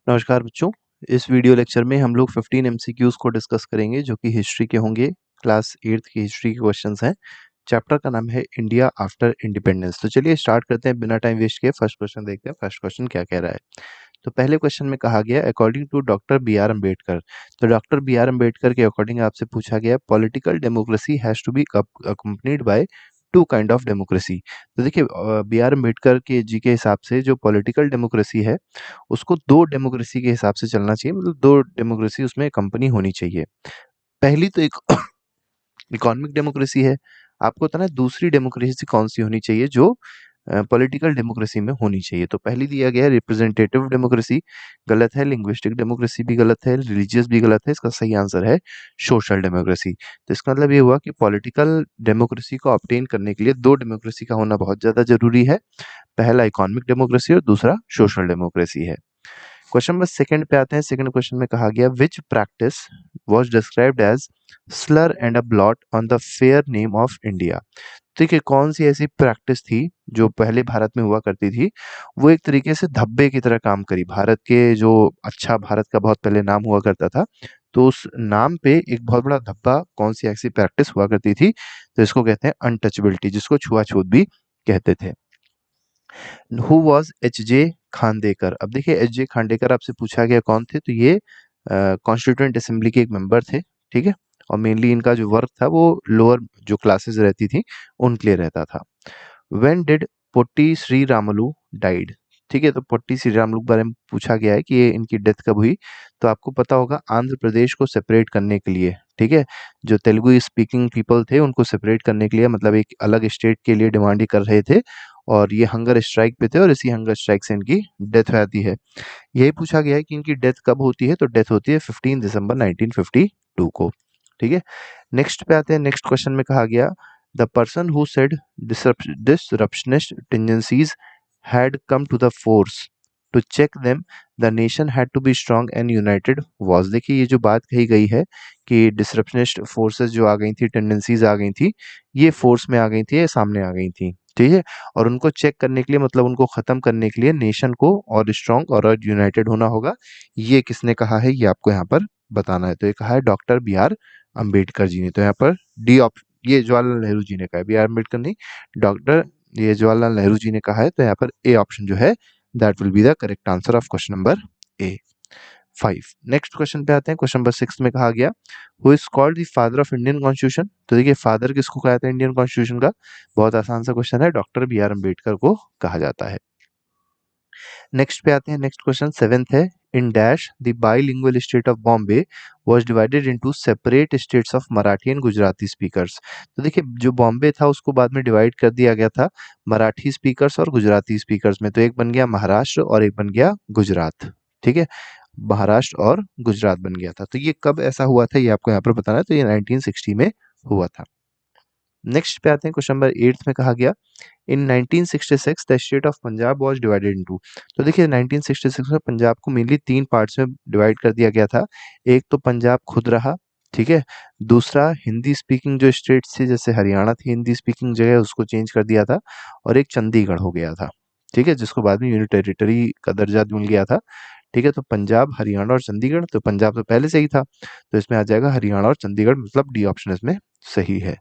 नमस्कार बच्चों। इस वीडियो लेक्चर में हम लोग 15 एमसीक्यूज को डिस्कस करेंगे जो कि हिस्ट्री के होंगे। क्लास 8th की हिस्ट्री के क्वेश्चंस हैं। चैप्टर का नाम है इंडिया आफ्टर इंडिपेंडेंस। तो चलिए स्टार्ट करते हैं बिना टाइम वेस्ट किए। फर्स्ट क्वेश्चन देखते हैं फर्स्ट क्वेश्चन क्या कह रहा है। तो पहले क्वेश्चन में कहा गया according to doctor B R Ambedkar. तो डॉक्टर बी आर अम्बेडकर के अकॉर्डिंग आपसे पूछा गया political democracy has to be accompanied by two kind of democracy. तो देखिए बी आर अम्बेडकर के जी के हिसाब से जो पॉलिटिकल डेमोक्रेसी है उसको दो डेमोक्रेसी के हिसाब से चलना चाहिए, मतलब दो डेमोक्रेसी उसमें कंपनी होनी चाहिए। पहली तो एक इकोनॉमिक डेमोक्रेसी है। आपको बताना है दूसरी डेमोक्रेसी कौन सी होनी चाहिए जो पॉलिटिकल डेमोक्रेसी में होनी चाहिए। तो पहली दिया गया है रिप्रेजेंटेटिव डेमोक्रेसी, गलत है। लिंग्विस्टिक डेमोक्रेसी भी गलत है। रिलीजियस भी गलत है। इसका सही आंसर है सोशल डेमोक्रेसी। तो इसका मतलब ये हुआ कि पॉलिटिकल डेमोक्रेसी को ऑब्टेन करने के लिए दो डेमोक्रेसी का होना बहुत ज्यादा जरूरी है। पहला इकोनॉमिक डेमोक्रेसी और दूसरा सोशल डेमोक्रेसी है। क्वेश्चन नंबर सेकंड पे आते हैं। सेकंड क्वेश्चन में कहा गया which practice was described as slur and a blot on the fair name of India. देखिए कौन सी ऐसी प्रैक्टिस थी जो पहले भारत में हुआ करती थी, वो एक तरीके से धब्बे की तरह काम करी। भारत के जो अच्छा भारत का बहुत पहले नाम हुआ करता था, तो उस नाम पे एक बहुत बड़ा धब्बा कौन सी ऐसी प्रैक्टिस हुआ करती थी, तो इसको कहते हैं अनटचेबिलिटी, जिसको छुआछूत भी कहते थे। Who was H J Khandekar. अब देखिए एच जे खांडेकर आपसे पूछा गया कौन थे, तो ये कॉन्स्टिट्यूएंट असेंबली के एक मेंबर थे। ठीक है, और मेनली इनका जो वर्क था वो लोअर जो क्लासेस रहती थी उनके लिए रहता था। When did potty Shri Ramulu died. ठीक है, तो पोट्टी श्री रामुलु के बारे में पूछा गया है कि ये इनकी डेथ कब हुई। तो आपको पता होगा आंध्र प्रदेश को सेपरेट करने के लिए, ठीक है, जो तेलुगु स्पीकिंग पीपल थे उनको सेपरेट करने के लिए, मतलब एक अलग स्टेट के लिए डिमांड कर रहे थे, और ये हंगर स्ट्राइक पे थे और इसी हंगर स्ट्राइक से इनकी डेथ हो जाती है। यही पूछा गया है कि इनकी डेथ कब होती है, तो डेथ होती है 15 दिसंबर 1952 को। ठीक है, नेक्स्ट पे आते हैं। नेक्स्ट क्वेश्चन में कहा गया the person who said disruptionist tendencies had come to the force to check them, the nation had to be strong and united was। देखिए ये जो बात कही गई है कि डिसरप्शनिस्ट फोर्सेस जो आ गई थी, टेंडेंसीज आ गई थी, ये फोर्स में आ गई थी, ये सामने आ गई थी। ठीक है, और उनको चेक करने के लिए, मतलब उनको खत्म करने के लिए नेशन को और स्ट्रांग और यूनाइटेड होना होगा। ये किसने कहा है, ये आपको यहाँ पर बताना है। तो ये कहा है doctor B R Ambedkar ji ने। तो यहाँ पर डी ऑप्शन, ये जवाहरलाल नेहरू जी ने कहा है, बी आर अम्बेडकर नहीं, डॉक्टर ये जवाहरलाल नेहरू जी ने कहा है। तो यहाँ पर ए ऑप्शन जो है that will be the correct answer of question number A 5। Next question पे आते हैं। क्वेश्चन नंबर 6 में कहा गया who is called the father of Indian constitution. तो देखिए फादर किसको कहा जाता है इंडियन कॉन्स्टिट्यूशन का, बहुत आसान सा क्वेश्चन है, डॉक्टर बी आर अम्बेडकर को कहा जाता है। नेक्स्ट पे आते हैं। नेक्स्ट क्वेश्चन 7th है। In dash the bilingual state of Bombay was divided into separate states of Marathi and Gujarati speakers. तो देखिए जो बॉम्बे था उसको बाद में डिवाइड कर दिया गया था मराठी स्पीकर्स और गुजराती स्पीकर्स में। तो एक बन गया महाराष्ट्र और एक बन गया गुजरात। ठीक है, महाराष्ट्र और गुजरात बन गया था। तो ये कब ऐसा हुआ था ये आपको यहाँ पर बताना है। तो ये 1960 में हुआ था। नेक्स्ट पे आते हैं। क्वेश्चन नंबर 8 में कहा गया इन 1966 the state of Punjab was divided into. तो देखिए 1966 में पंजाब को मेनली तीन पार्ट्स में डिवाइड कर दिया गया था। एक तो पंजाब खुद रहा, ठीक है, दूसरा हिंदी स्पीकिंग जो स्टेट्स थी जैसे हरियाणा थी हिंदी स्पीकिंग जगह उसको चेंज कर दिया था, और एक चंडीगढ़ हो गया था। ठीक है, जिसको बाद में यूनिट टेरिटरी का दर्जा मिल गया था। ठीक है, तो पंजाब हरियाणा और चंडीगढ़, तो पंजाब तो पहले से ही था, तो इसमें आ जाएगा हरियाणा और चंडीगढ़, मतलब डी ऑप्शन इसमें सही है।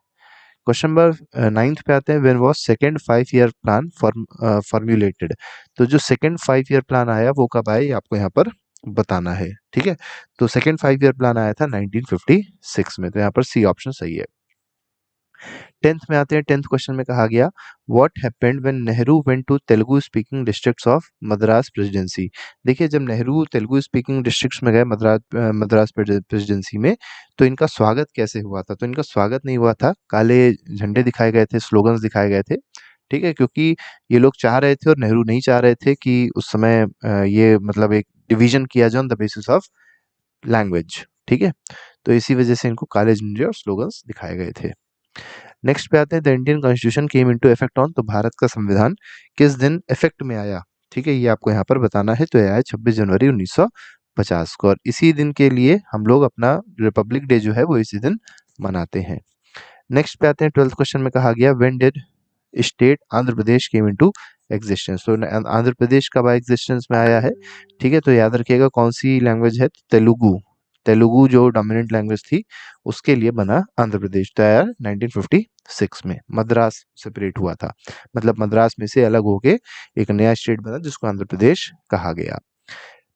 क्वेश्चन नंबर 9th पे आते हैं। When was second 5 year plan formulated. तो जो सेकंड 5 ईयर प्लान आया वो कब आया ये आपको यहाँ पर बताना है। ठीक है, तो सेकंड 5 ईयर प्लान आया था 1956 में। तो यहाँ पर सी ऑप्शन सही है। 10th में आते हैं। 10th क्वेश्चन में कहा गया what happened when Nehru went to Telugu speaking districts of Madras Presidency. देखिए जब नेहरू तेलुगु स्पीकिंग डिस्ट्रिक्ट्स में गए मद्रास प्रेसिडेंसी में, तो इनका स्वागत कैसे हुआ था। तो इनका स्वागत नहीं हुआ था, काले झंडे दिखाए गए थे, स्लोगन्स दिखाए गए थे। ठीक है, क्योंकि ये लोग चाह रहे थे और नेहरू नहीं चाह रहे थे कि उस समय ये मतलब एक डिवीजन किया जाए on the basis of language. ठीक है, तो इसी वजह से इनको काले झंडे और स्लोगन्स दिखाए गए थे। नेक्स्ट पे आते हैं। The Indian constitution came into effect on. तो भारत का संविधान किस दिन इफेक्ट में आया। ठीक है, ये आपको यहाँ पर बताना है। तो यह आया 26 जनवरी 1950 को, और इसी दिन के लिए हम लोग अपना रिपब्लिक डे जो है वो इसी दिन मनाते हैं। नेक्स्ट पे आते हैं। 12th क्वेश्चन में कहा गया when did state Andhra Pradesh came into existence. तो आंध्र प्रदेश कब एग्जिस्टेंस में आया है, ठीक है, तो याद रखिएगा कौन सी लैंग्वेज है, तेलुगु। तेलुगु जो डोमिनेंट लैंग्वेज थी उसके लिए बना आंध्र प्रदेश। तो यार 1956 में मद्रास सेपरेट हुआ था, मतलब मद्रास में से अलग होके एक नया स्टेट बना जिसको आंध्र प्रदेश कहा गया।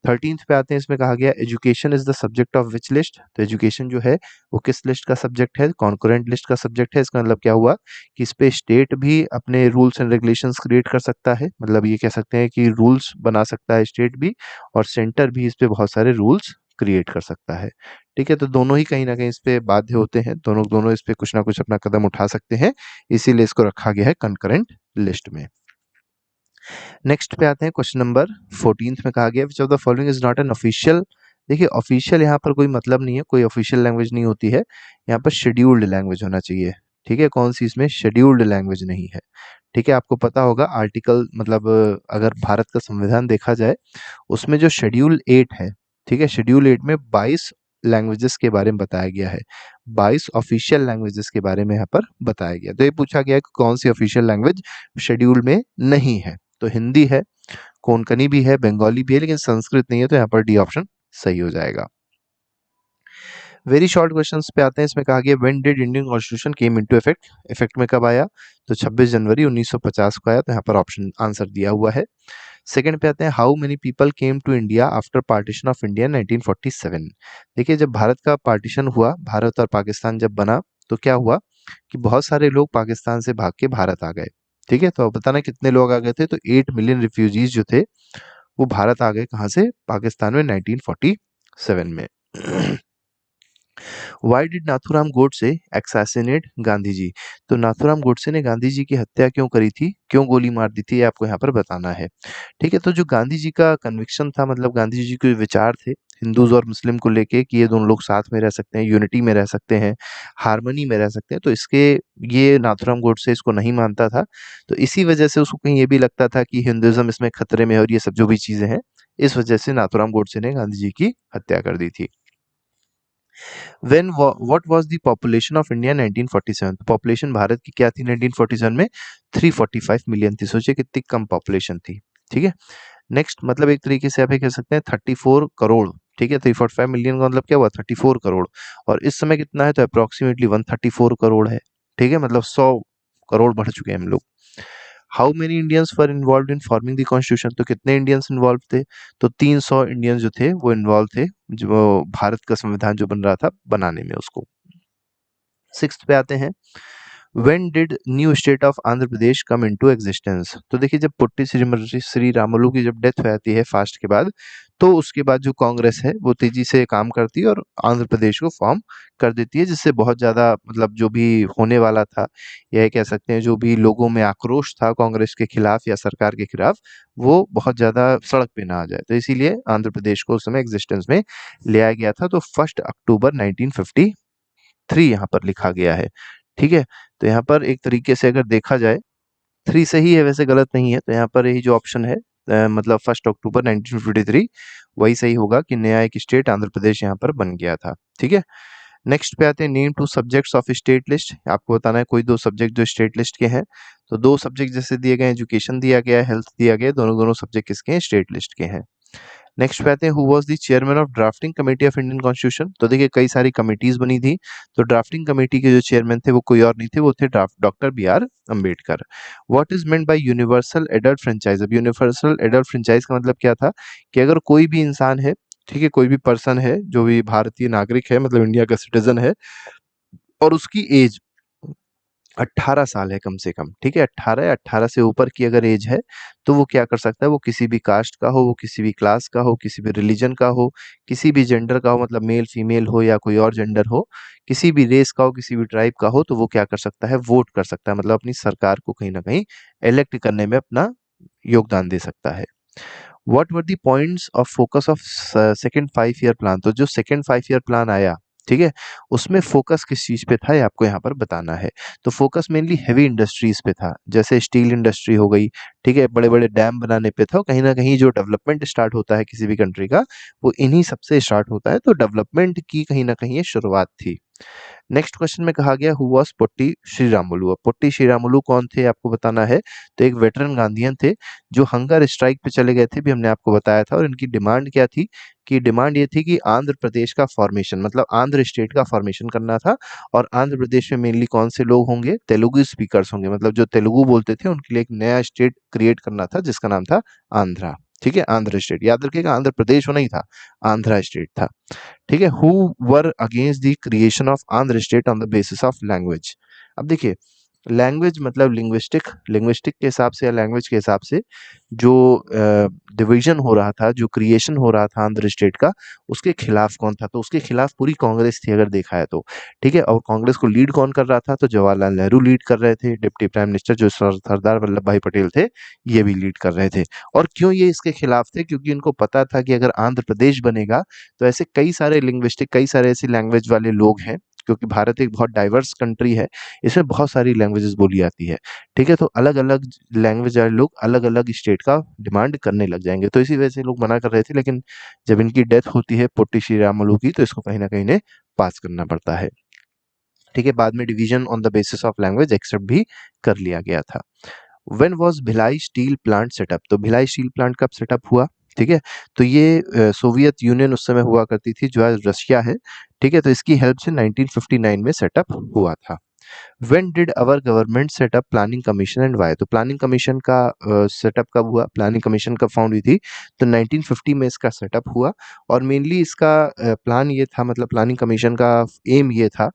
13th पे आते हैं, इसमें कहा गया education is the subject of which list. तो एजुकेशन जो है वो किस लिस्ट का सब्जेक्ट है, कॉन्करेंट लिस्ट का सब्जेक्ट है। इसका मतलब क्या हुआ कि इस पे स्टेट भी अपने रूल्स एंड रेगुलेशंस क्रिएट कर सकता है, मतलब ये कह सकते हैं कि रूल्स बना सकता है स्टेट भी, और सेंटर भी इस पे बहुत सारे रूल्स क्रिएट कर सकता है। ठीक है, तो दोनों ही कहीं ना कहीं इस पे बाध्य होते हैं, दोनों दोनों इस पे कुछ ना कुछ अपना कदम उठा सकते हैं, इसीलिए इसको रखा गया है कंकरेंट लिस्ट में। नेक्स्ट पे आते हैं, क्वेश्चन नंबर 14 में कहा गया which of the following is not an official. देखिए ऑफिशियल यहाँ पर कोई मतलब नहीं है, कोई ऑफिशियल लैंग्वेज नहीं होती है, यहाँ पर शेड्यूल्ड लैंग्वेज होना चाहिए। ठीक है, कौन सी इसमें शेड्यूल्ड लैंग्वेज नहीं है। ठीक है, आपको पता होगा आर्टिकल, मतलब अगर भारत का संविधान देखा जाए उसमें जो शेड्यूल 8 है, ठीक है, शेड्यूल 8 में 22 लैंग्वेजेस के बारे में बताया गया है, 22 ऑफिशियल लैंग्वेजेस के बारे में यहाँ पर बताया गया। तो ये पूछा गया कि कौन सी ऑफिशियल लैंग्वेज शेड्यूल में नहीं है, तो हिंदी है, कोंकणी भी है, बंगाली भी है, लेकिन संस्कृत नहीं है, तो यहाँ पर डी ऑप्शन सही हो जाएगा। वेरी शॉर्ट क्वेश्चंस पे आते हैं, इसमें कहा गया when did Indian constitution came into effect. Effect में कब आया, तो 26 जनवरी 1950 को आया, तो यहाँ पर ऑप्शन आंसर दिया हुआ है। सेकंड पे आते हैं, how many people came to India after partition of India 1947। देखिए जब भारत का पार्टीशन हुआ, भारत और पाकिस्तान जब बना, तो क्या हुआ कि बहुत सारे लोग पाकिस्तान से भाग के भारत आ गए। ठीक है, तो अब बताना कितने लोग आ गए थे, तो 8 मिलियन रिफ्यूजीज जो थे वो भारत आ गए, कहाँ से, पाकिस्तान में 1947 में। Why did Nathuram Godse एक्सासिनेट Gandhi ji. तो नाथूराम गोडसे ने गांधी जी की हत्या क्यों करी थी, क्यों गोली मार दी थी, ये आपको यहाँ पर बताना है। ठीक है, तो जो गांधी जी का कन्विक्शन था, मतलब गांधी जी के विचार थे हिंदूज और मुस्लिम को लेके कि ये दोनों लोग साथ में रह सकते हैं, यूनिटी में रह सकते हैं, हार्मनी में रह सकते हैं, तो इसके ये नाथूराम गोडसे इसको नहीं मानता था। तो इसी वजह से उसको कहीं ये भी लगता था कि हिंदुइज्म इसमें खतरे में है, और ये सब जो भी चीजें हैं, इस वजह से नाथूराम गोडसे ने गांधी जी की हत्या कर दी थी। When what was the population of India 1947? Population Bharat की क्या थी 1947 में, 345 मिलियन थी। सोचिए कितनी कम पॉपुलेशन थी। ठीक है, नेक्स्ट, मतलब एक तरीके से आप ये कह सकते हैं 34 करोड़। ठीक है, 345 मिलियन का मतलब क्या हुआ, 34 करोड़, और इस समय कितना है, तो अप्रोक्सीमेटली 134 करोड़ है। ठीक है, मतलब 100 करोड़ बढ़ चुके हैं हम लोग। How many Indians were involve in forming the constitution. तो कितने इंडियंस इन्वॉल्व थे, तो 300 इंडियंस जो थे वो इन्वॉल्व थे, जो भारत का संविधान जो बन रहा था बनाने में उसको। 6th पे आते हैं, when did new state of Andhra Pradesh come into existence. तो देखिए जब पुट्टी श्री रामुलु की जब डेथ हो जाती है फास्ट के बाद, तो उसके बाद जो कांग्रेस है वो तेजी से काम करती है और आंध्र प्रदेश को फॉर्म कर देती है, जिससे बहुत ज़्यादा, मतलब जो भी होने वाला था, यह कह सकते हैं जो भी लोगों में आक्रोश था कांग्रेस के खिलाफ या सरकार के खिलाफ, वो बहुत ज़्यादा सड़क पे ना आ जाए, तो इसीलिए आंध्र प्रदेश को उस समय एग्जिस्टेंस में ले आया गया था। तो 1 अक्टूबर 1953 यहाँ पर लिखा गया है। ठीक है, तो यहाँ पर एक तरीके से अगर देखा जाए 3 सही है, वैसे गलत नहीं है, तो यहाँ पर यही जो ऑप्शन है, मतलब 1 अक्टूबर 1953 वही सही होगा कि नया एक स्टेट आंध्र प्रदेश यहाँ पर बन गया था। ठीक है, नेक्स्ट पे आते हैं, name 2 subjects of state list. आपको बताना है कोई 2 सब्जेक्ट जो स्टेट लिस्ट के हैं, तो 2 सब्जेक्ट जैसे दिए गए, एजुकेशन दिया गया है, हेल्थ दिया गया है, दोनों दोनों सब्जेक्ट किसके हैं, स्टेट लिस्ट के हैं। नेक्स्ट पे आते हैं, who was the chairman of drafting committee of Indian constitution. तो देखिए कई सारी कमिटीज बनी थी, तो ड्राफ्टिंग कमेटी के जो चेयरमैन थे वो कोई और नहीं थे, वो थे doctor B.R. Ambedkar. What is meant by universal adult franchise. अब यूनिवर्सल एडल्ट फ्रेंचाइज का मतलब क्या था कि अगर कोई भी इंसान है, ठीक है, कोई भी पर्सन है जो भी भारतीय नागरिक है, मतलब इंडिया का सिटीजन है, और उसकी एज 18 साल है कम से कम, ठीक है, 18 या 18 से ऊपर की अगर एज है, तो वो क्या कर सकता है, वो किसी भी कास्ट का हो, वो किसी भी क्लास का हो, किसी भी रिलीजन का हो, किसी भी जेंडर का हो, मतलब मेल फीमेल हो या कोई और जेंडर हो, किसी भी रेस का हो, किसी भी ट्राइब का हो, तो वो क्या कर सकता है, वोट कर सकता है, मतलब अपनी सरकार को कहीं ना कहीं इलेक्ट करने में अपना योगदान दे सकता है। What were the points of focus of second 5 year plan. तो जो सेकंड 5 ईयर प्लान आया, ठीक है, उसमें फोकस किस चीज पे था, ये आपको यहाँ पर बताना है। तो फोकस मेनली हेवी इंडस्ट्रीज पे था, जैसे स्टील इंडस्ट्री हो गई, ठीक है, बड़े बड़े डैम बनाने पे था। कहीं ना कहीं जो डेवलपमेंट स्टार्ट होता है किसी भी कंट्री का, वो इन्हीं सबसे स्टार्ट होता है, तो डेवलपमेंट की कहीं ना कहीं ये शुरुआत थी। नेक्स्ट क्वेश्चन में कहा गया हु वाज पोट्टी श्रीरामुलु। अब पोट्टी श्रीरामुलु कौन थे आपको बताना है। तो एक वेटरन गांधीयन थे जो हंगर स्ट्राइक पे चले गए थे, भी हमने आपको बताया था। और इनकी डिमांड क्या थी कि डिमांड ये थी कि आंध्र प्रदेश का फॉर्मेशन, मतलब आंध्र स्टेट का फॉर्मेशन करना था। और आंध्र प्रदेश में मेनली कौन से लोग होंगे, तेलुगु स्पीकर्स होंगे, मतलब जो तेलुगु बोलते थे उनके लिए एक नया स्टेट क्रिएट करना था जिसका नाम था आंध्रा। ठीक है, आंध्र स्टेट, याद रखिएगा आंध्र प्रदेश वो नहीं था, आंध्रा स्टेट था। ठीक है, who were against the creation of Andhra state on the basis of language. अब देखिए, लैंग्वेज मतलब लिंग्विस्टिक, लिंग्विस्टिक के हिसाब से या लैंग्वेज के हिसाब से जो डिवीजन हो रहा था, जो क्रिएशन हो रहा था आंध्र स्टेट का, उसके खिलाफ कौन था। तो उसके खिलाफ पूरी कांग्रेस थी अगर देखा है तो। ठीक है, और कांग्रेस को लीड कौन कर रहा था, तो जवाहरलाल नेहरू लीड कर रहे थे। डिप्टी प्राइम मिनिस्टर जो सरदार वल्लभ भाई पटेल थे, ये भी लीड कर रहे थे। और क्यों ये इसके खिलाफ थे, क्योंकि इनको पता था कि अगर आंध्र प्रदेश बनेगा तो ऐसे कई सारे लिंग्विस्टिक, कई सारे ऐसी लैंग्वेज वाले लोग हैं, क्योंकि भारत एक बहुत डाइवर्स कंट्री है, इसमें बहुत सारी लैंग्वेजेस बोली जाती है। ठीक है, तो अलग अलग लैंग्वेज वाले लोग अलग अलग स्टेट का डिमांड करने लग जाएंगे, तो इसी वजह से लोग मना कर रहे थे। लेकिन जब इनकी डेथ होती है पोट्टी श्रीरामुलु की, तो इसको कहीं ना कहीं इन्हें पास करना पड़ता है। ठीक है, बाद में division on the basis of language accept भी कर लिया गया था। When was Bhilai steel plant set up. तो भिलाई स्टील प्लांट कब सेटअप हुआ। ठीक है, तो ये सोवियत यूनियन उस समय हुआ करती थी, जो आज रशिया है। ठीक है, तो इसकी हेल्प से 1959 में सेटअप हुआ था। When did our government set up Planning Commission and why. तो प्लानिंग कमीशन का सेटअप कब हुआ, प्लानिंग कमीशन कब फाउंड हुई थी, तो 1950 में इसका सेटअप हुआ। और मेनली इसका प्लान ये था, मतलब प्लानिंग कमीशन का एम ये था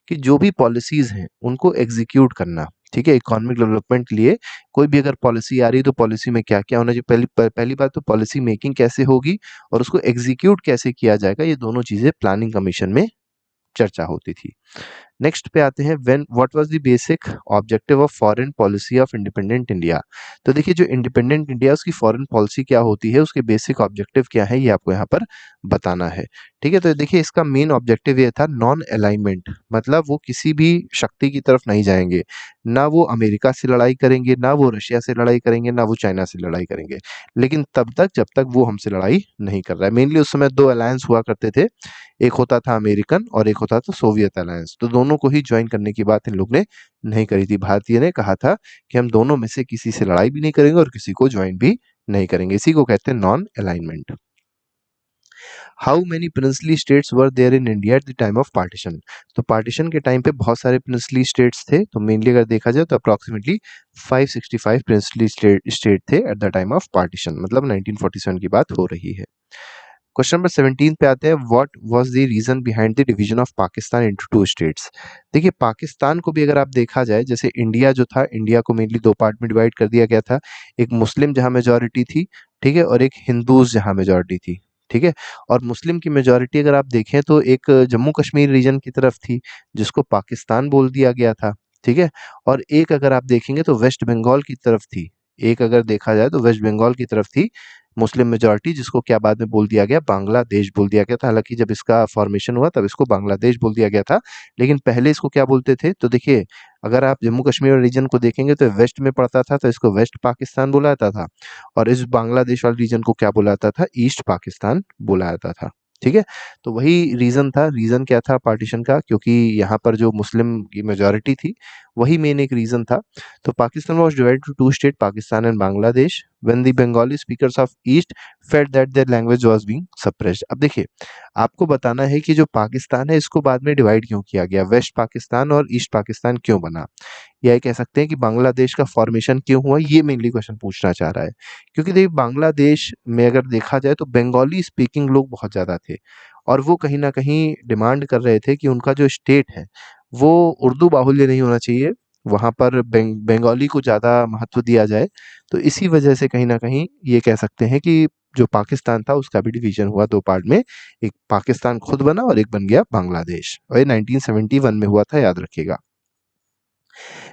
कि जो भी पॉलिसीज हैं उनको एग्जीक्यूट करना। ठीक है, इकोनॉमिक डेवलपमेंट के लिए कोई भी अगर पॉलिसी आ रही है तो पॉलिसी में क्या क्या होना चाहिए, पहली बात तो पॉलिसी मेकिंग कैसे होगी और उसको एग्जीक्यूट कैसे किया जाएगा, ये दोनों चीजें प्लानिंग कमीशन में चर्चा होती थी। नेक्स्ट पे आते हैं, when what was the basic objective of foreign policy of independent India. तो देखिए, जो इंडिपेंडेंट इंडिया उसकी फॉरेन पॉलिसी क्या होती है, उसके बेसिक ऑब्जेक्टिव क्या है, ये आपको यहाँ पर बताना है। ठीक है, तो देखिए इसका मेन ऑब्जेक्टिव ये था नॉन अलाइनमेंट, मतलब वो किसी भी शक्ति की तरफ नहीं जाएंगे, ना वो अमेरिका से लड़ाई करेंगे, ना वो रशिया से लड़ाई करेंगे, ना वो चाइना से लड़ाई करेंगे, लेकिन तब तक जब तक वो हमसे लड़ाई नहीं कर रहा है। मेनली उस समय दो अलायंस हुआ करते थे, एक होता था अमेरिकन और एक होता था सोवियत अलायंस। तो दोनों को ही ज्वाइन करने की बात इन लोग ने नहीं करी थी। भारतीय ने कहा था कि हम दोनों में से किसी से लड़ाई भी नहीं करेंगे और किसी को ज्वाइन भी नहीं करेंगे। इसी को कहते हैं non alignment. How many princely states were there in India at the time of partition. तो पार्टीशन के टाइम पे बहुत सारे प्रिंसली स्टेट्स थे। तो मेनली अगर देखा जाए तो अप्रोक्सीमेटली 565 प्रिंसली स्टेट थे eight the time of partition, मतलब 1947 की बात हो रही है। क्वेश्चन नंबर 17 पे आते हैं, what was the reason behind the division of Pakistan into two states. देखिए, पाकिस्तान को भी अगर आप देखा जाए, जैसे इंडिया जो था, इंडिया को मेनली दो पार्ट में डिवाइड कर दिया गया था। एक मुस्लिम जहां मेजोरिटी थी, ठीक है, और एक हिंदूज जहां मेजोरिटी थी। ठीक है, और मुस्लिम की मेजोरिटी अगर आप देखें तो एक जम्मू कश्मीर रीजन की तरफ थी, जिसको पाकिस्तान बोल दिया गया था। ठीक है, और एक अगर आप देखेंगे तो वेस्ट बंगाल की तरफ थी। एक अगर देखा जाए तो वेस्ट बंगाल की तरफ थी मुस्लिम मेजॉरिटी, जिसको क्या बाद में बोल दिया गया, बांग्लादेश बोल दिया गया था। हालांकि जब इसका फॉर्मेशन हुआ तब इसको बांग्लादेश बोल दिया गया था, लेकिन पहले इसको क्या बोलते थे। तो देखिए, अगर आप जम्मू कश्मीर रीजन को देखेंगे तो वेस्ट में पड़ता था, तो इसको वेस्ट पाकिस्तान बोला जाता था। और इस बांग्लादेश वाले रीजन को क्या बोला जाता था, ईस्ट पाकिस्तान बोला जाता था। ठीक है, तो वही रीजन था। रीजन क्या था पार्टीशन का, क्योंकि यहाँ पर जो मुस्लिम की मेजॉरिटी थी, वही मेन एक रीजन था। तो Pakistan was divided to two state, Pakistan and Bangladesh, when the Bengali speakers of East felt that their language was being suppressed। अब देखिए, आपको बताना है कि जो पाकिस्तान है इसको बाद में डिवाइड क्यों किया गया, वेस्ट पाकिस्तान और ईस्ट पाकिस्तान क्यों बना, या ये कह सकते हैं कि बांग्लादेश का फॉर्मेशन क्यों हुआ, ये मेनली क्वेश्चन पूछना चाह रहा है। क्योंकि देखिए, बांग्लादेश में अगर देखा जाए तो बंगाली स्पीकिंग लोग बहुत ज़्यादा थे, और वो कहीं ना कहीं डिमांड कर रहे थे कि उनका जो स्टेट है वो उर्दू बाहुल्य नहीं होना चाहिए, वहाँ पर बंगाली को ज़्यादा महत्व दिया जाए। तो इसी वजह से कहीं न कहीं ये कह सकते हैं कि जो पाकिस्तान था उसका भी डिवीज़न हुआ 2 पार्ट में, एक पाकिस्तान खुद बना और एक बन गया बांग्लादेश, और ये 1971 में हुआ था, याद रखिएगा।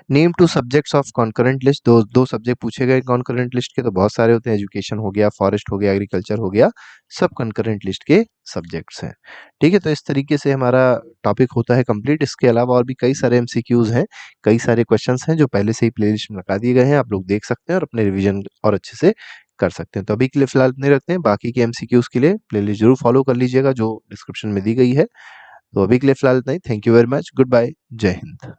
Name two subjects of concurrent list. दो सब्जेक्ट पूछे गए कॉन्करेंट लिस्ट के, तो बहुत सारे होते हैं, एजुकेशन हो गया, फॉरेस्ट हो गया, एग्रीकल्चर हो गया, सब कॉन्करेंट लिस्ट के सब्जेक्ट्स हैं। ठीक है, तो इस तरीके से हमारा टॉपिक होता है कंप्लीट। इसके अलावा और भी कई सारे एमसीक्यूज हैं, कई सारे क्वेश्चंस हैं जो पहले से ही प्लेलिस्ट में लगा दिए गए हैं, आप लोग देख सकते हैं और अपने रिविजन और अच्छे से कर सकते हैं। तो अभी के लिए फिलहाल इतने रखते हैं, बाकी के एमसीक्यूज के लिए प्लेलिस्ट जरूर फॉलो कर लीजिएगा जो डिस्क्रिप्शन में दी गई है। तो अभी के लिए फिलहाल इतना ही। Thank you very much. Good bye. जय हिंद।